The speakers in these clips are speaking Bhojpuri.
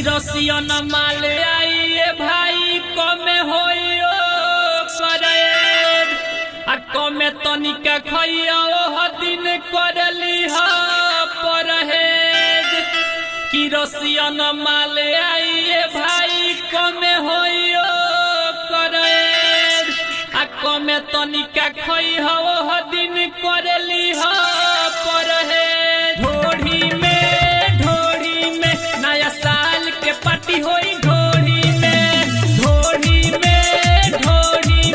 रसियन माल आइए भाई कमे होइयो करे आ कमे तनिका खइयो ह दिन करली ह परहेज कि रसियन माल आइए भाई कमे होइयो करे आ कमे तनिका खइयो ह दिन करली ह परहेज पार्टी होई ढोली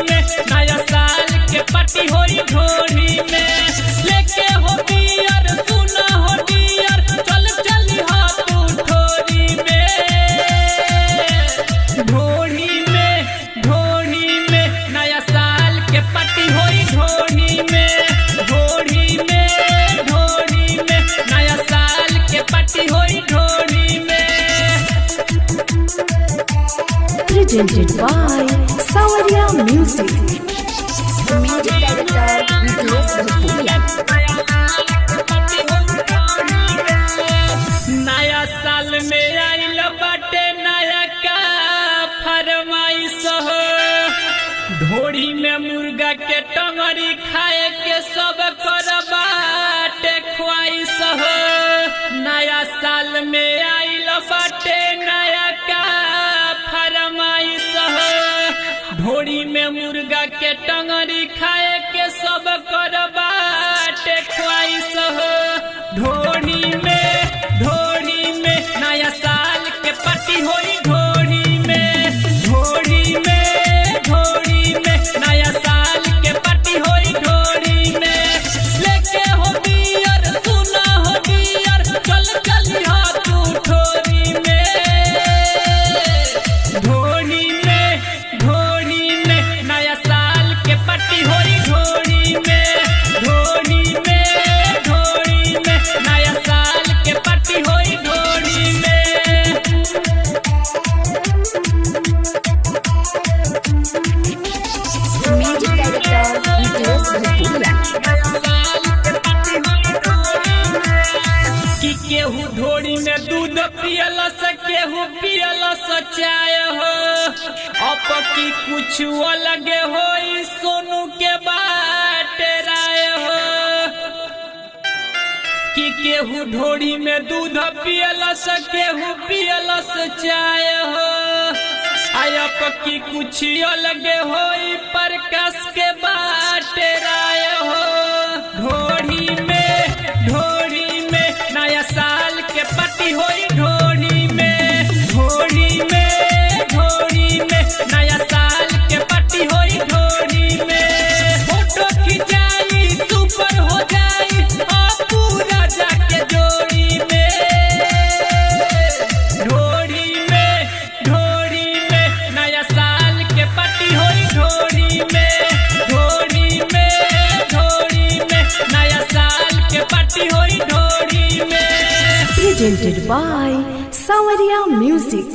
में नया साल के पार्टी होई ढोली में लेके हो बियर सुना हो डियर चल चली हो तू ढोली में नया साल के पार्टी होई ढोली में नया साल के पार्टी होई ढोली में। Presented by Sawaria Music. Music director Nicholas Bhutia. नया साल में आइल बाटे नया का फरमाइश हो ढोरी में मुर्गा के टंगरी खाए के सब कर बाटे ख्वाइश हो नया साल में आइल बाटे नया का ढोरी में मुर्गा के टंगरी खाए के सब कर बाटे ख्वाइश हो ढोरी में नया साल के पार्टी होई ढोरी में नया साल के पार्टी होई ढोरी में लेके हो बियर सुना हो डियर चल चली हो तू ढोरी में नया साल के पार्टी होई ढोली में नया साल के पार्टी होई ढोली में। Music director Nicholas Bhutia. कि केहू ढोली में दूध पियलस केहू पियलस चाय हो अब की कुछ अलग होई सोनू के बाटे राय हो कि केहू ढोली में दूध पियलस केहू पियलस चाय हो अब की कुछ अलग होई प्रकाश के बाटे राय हो ढोली में नया साल के पार्टी होई ढोली में नया साल के पार्टी होई ढोली में फोटो खिंचाई सुपर हो जाई पूरा जाके जोड़ी में ढोली में नया साल के पार्टी होई ढोली में नया साल के पार्टी होई ढोली में। Presented by Sawaria Music.